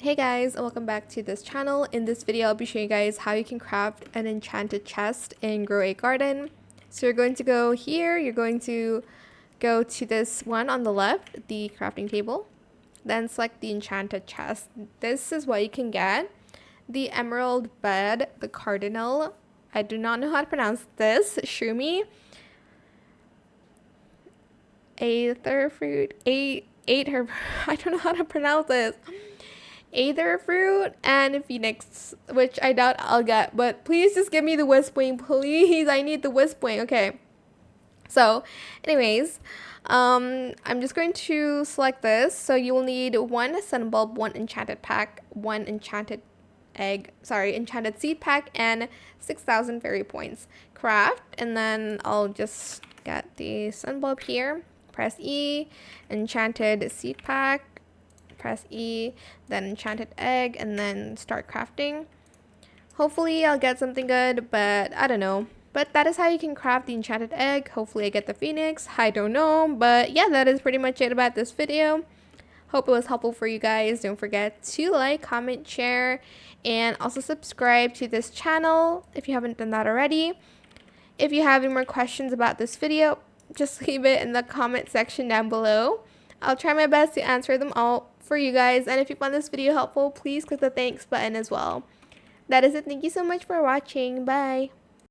Hey guys, and welcome back to this channel. In this video, I'll be showing you guys how you can craft an enchanted chest and grow a garden. So you're going to go here, you're going to go to this one on the left, the crafting table. Then select the enchanted chest. This is what you can get. The emerald bed, the cardinal. I do not know how to pronounce this. Shumi. Aether fruit. Aether. I don't know how to pronounce this. Aether fruit and Phoenix, which I doubt I'll get, but please just give me the wisp wing, please. I need the wisp wing. Okay, so anyways, I'm just going to select this. So you will need one sun bulb, one enchanted pack, one enchanted enchanted seed pack, and 6,000 fairy points. Craft, and then I'll just get the sun bulb here, press E, enchanted seed pack, press E, then enchanted egg, and then start crafting. Hopefully I'll get something good, but I don't know. But that is how you can craft the enchanted egg. Hopefully I get the phoenix. I don't know. But yeah, that is pretty much it about this video. Hope it was helpful for you guys. Don't forget to like, comment, share, and also subscribe to this channel if you haven't done that already. If you have any more questions about this video, just leave it in the comment section down below. I'll try my best to answer them all for you guys, and if you found this video helpful, please click the thanks button as well. That is it. Thank you so much for watching. Bye.